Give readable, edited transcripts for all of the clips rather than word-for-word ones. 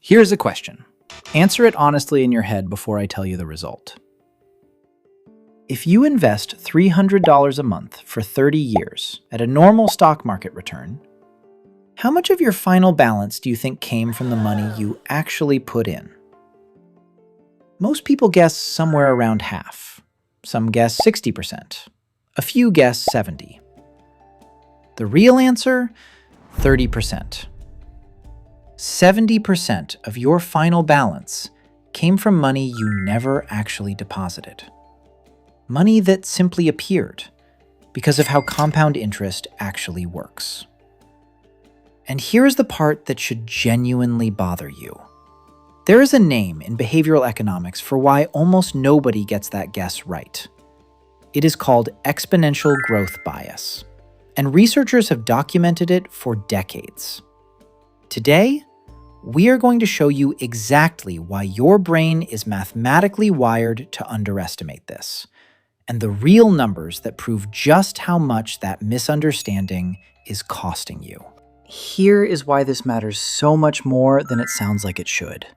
Here's a question. Answer it honestly in your head before I tell you the result. If you invest $300 a month for 30 years at a normal stock market return, how much of your final balance do you think came from the money you actually put in? Most people guess somewhere around half. Some guess 60%. A few guess 70%. The real answer? 30%. 70% of your final balance came from money you never actually deposited. Money that simply appeared because of how compound interest actually works. And here's the part that should genuinely bother you. There is a name in behavioral economics for why almost nobody gets that guess right. It is called exponential growth bias, and researchers have documented it for decades. Today, we are going to show you exactly why your brain is mathematically wired to underestimate this, and the real numbers that prove just how much that misunderstanding is costing you. Here is why this matters so much more than it sounds like it should.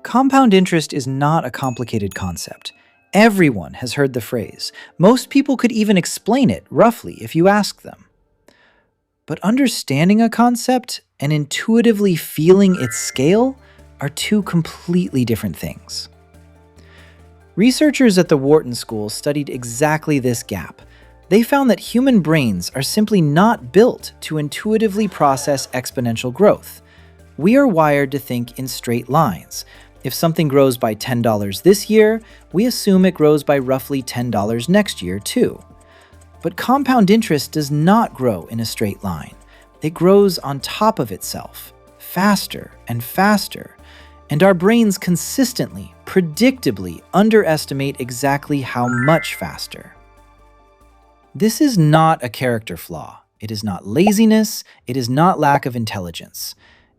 Compound interest is not a complicated concept. Everyone has heard the phrase. Most people could even explain it roughly if you ask them. But understanding a concept and intuitively feeling its scale are two completely different things. Researchers at the Wharton School studied exactly this gap. They found that human brains are simply not built to intuitively process exponential growth. We are wired to think in straight lines. If something grows by $10 this year, we assume it grows by roughly $10 next year too. But compound interest does not grow in a straight line. It grows on top of itself, faster and faster, and our brains consistently, predictably underestimate exactly how much faster. This is not a character flaw. It is not laziness. It is not lack of intelligence.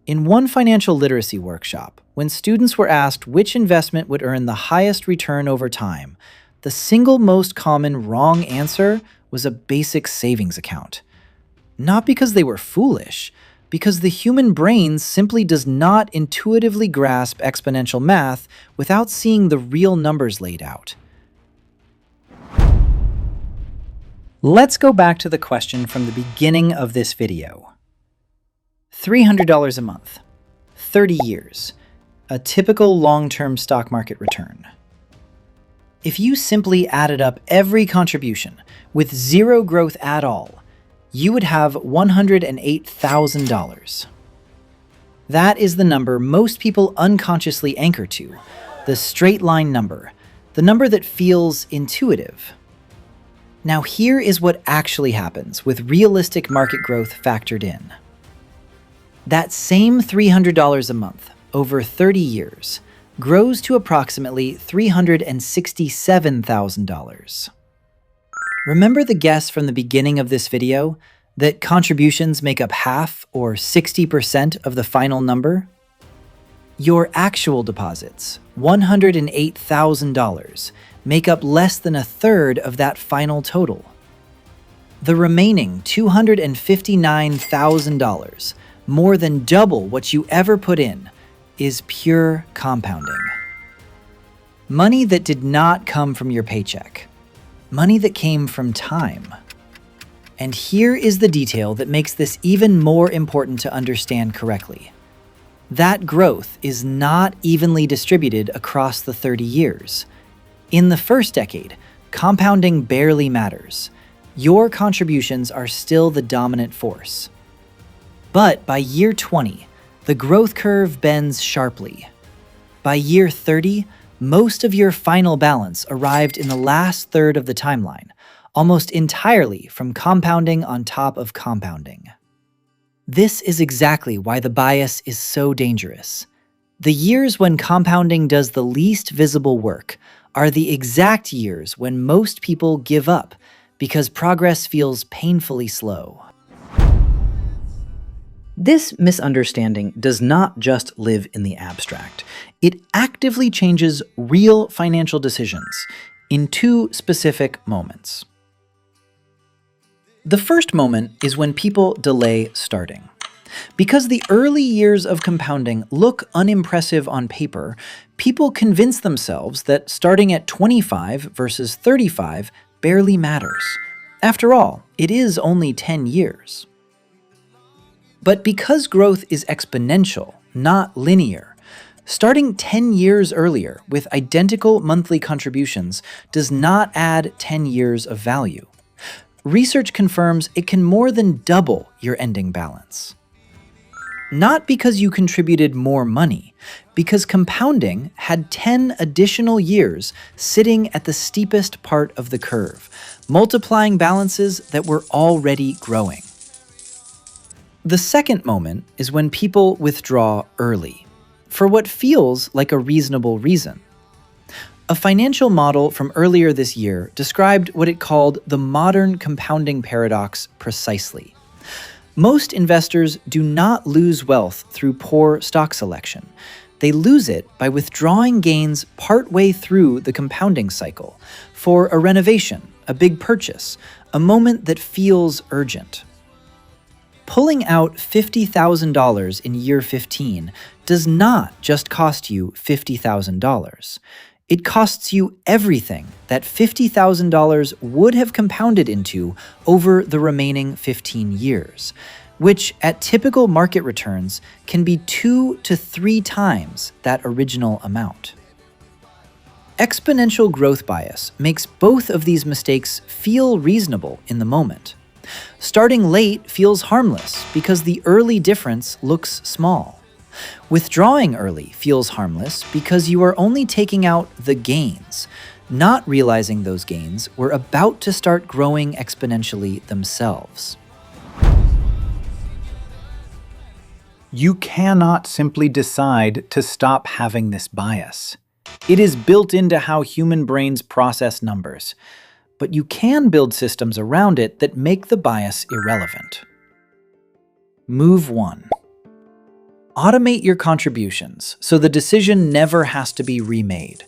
In one financial literacy workshop, when students were asked which investment would earn the highest return over time, the single most common wrong answer was a basic savings account. Not because they were foolish, because the human brain simply does not intuitively grasp exponential math without seeing the real numbers laid out. Let's go back to the question from the beginning of this video. $300 a month, 30 years, a typical long-term stock market return. If you simply added up every contribution with zero growth at all, you would have $108,000. That is the number most people unconsciously anchor to, the straight line number, the number that feels intuitive. Now here is what actually happens with realistic market growth factored in. That same $300 a month over 30 years grows to approximately $367,000. Remember the guess from the beginning of this video that contributions make up half or 60% of the final number? Your actual deposits, $108,000, make up less than a third of that final total. The remaining $259,000, more than double what you ever put in, is pure compounding. Money that did not come from your paycheck. Money that came from time. And here is the detail that makes this even more important to understand correctly. That growth is not evenly distributed across the 30 years. In the first decade, compounding barely matters. Your contributions are still the dominant force. But by year 20, the growth curve bends sharply. By year 30, most of your final balance arrived in the last third of the timeline, almost entirely from compounding on top of compounding. This is exactly why the bias is so dangerous. The years when compounding does the least visible work are the exact years when most people give up because progress feels painfully slow. This misunderstanding does not just live in the abstract. It actively changes real financial decisions in two specific moments. The first moment is when people delay starting. Because the early years of compounding look unimpressive on paper, people convince themselves that starting at 25 versus 35 barely matters. After all, it is only 10 years. But because growth is exponential, not linear, starting 10 years earlier with identical monthly contributions does not add 10 years of value. Research confirms it can more than double your ending balance. Not because you contributed more money, because compounding had 10 additional years sitting at the steepest part of the curve, multiplying balances that were already growing. The second moment is when people withdraw early, for what feels like a reasonable reason. A financial model from earlier this year described what it called the modern compounding paradox precisely. Most investors do not lose wealth through poor stock selection. They lose it by withdrawing gains partway through the compounding cycle for a renovation, a big purchase, a moment that feels urgent. Pulling out $50,000 in year 15 does not just cost you $50,000. It costs you everything that $50,000 would have compounded into over the remaining 15 years, which at typical market returns can be 2 to 3 times that original amount. Exponential growth bias makes both of these mistakes feel reasonable in the moment. Starting late feels harmless because the early difference looks small. Withdrawing early feels harmless because you are only taking out the gains, not realizing those gains were about to start growing exponentially themselves. You cannot simply decide to stop having this bias. It is built into how human brains process numbers, but you can build systems around it that make the bias irrelevant. Move 1. Automate your contributions so the decision never has to be remade.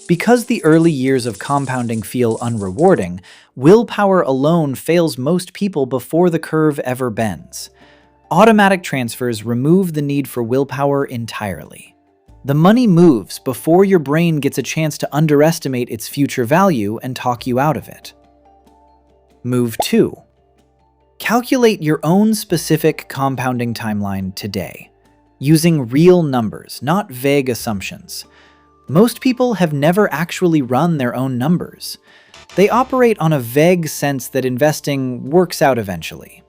Because the early years of compounding feel unrewarding, willpower alone fails most people before the curve ever bends. Automatic transfers remove the need for willpower entirely. The money moves before your brain gets a chance to underestimate its future value and talk you out of it. Move 2. Calculate your own specific compounding timeline today, using real numbers, not vague assumptions. Most people have never actually run their own numbers. They operate on a vague sense that investing works out eventually.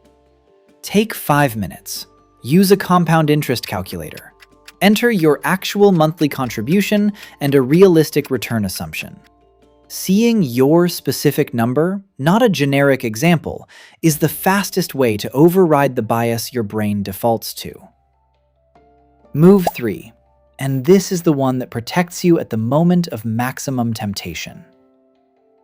Take 5 minutes. Use a compound interest calculator. Enter your actual monthly contribution and a realistic return assumption. Seeing your specific number, not a generic example, is the fastest way to override the bias your brain defaults to. Move 3, and this is the one that protects you at the moment of maximum temptation.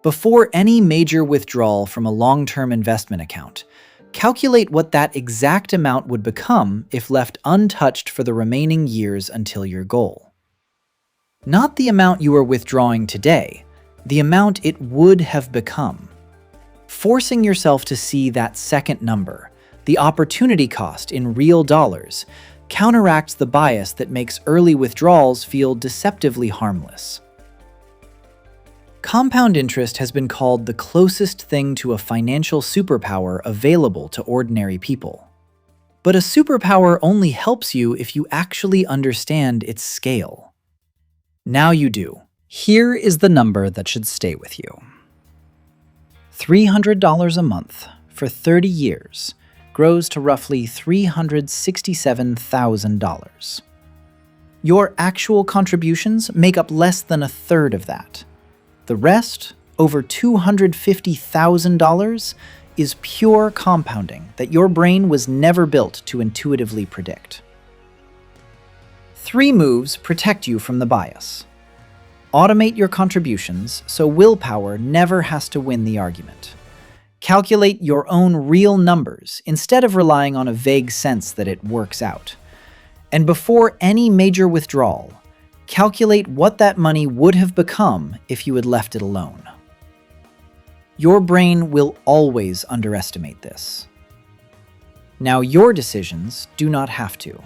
Before any major withdrawal from a long-term investment account, calculate what that exact amount would become if left untouched for the remaining years until your goal. Not the amount you are withdrawing today, the amount it would have become. Forcing yourself to see that second number, the opportunity cost in real dollars, counteracts the bias that makes early withdrawals feel deceptively harmless. Compound interest has been called the closest thing to a financial superpower available to ordinary people. But a superpower only helps you if you actually understand its scale. Now you do. Here is the number that should stay with you. $300 a month for 30 years grows to roughly $367,000. Your actual contributions make up less than a third of that. The rest, over $250,000, is pure compounding that your brain was never built to intuitively predict. 3 moves protect you from the bias. Automate your contributions so willpower never has to win the argument. Calculate your own real numbers instead of relying on a vague sense that it works out. And before any major withdrawal, calculate what that money would have become if you had left it alone. Your brain will always underestimate this. Now your decisions do not have to.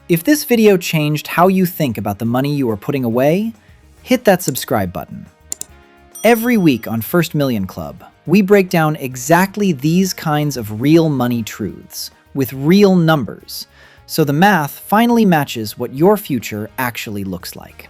If this video changed how you think about the money you are putting away, hit that subscribe button. Every week on First Million Club, we break down exactly these kinds of real money truths with real numbers, so the math finally matches what your future actually looks like.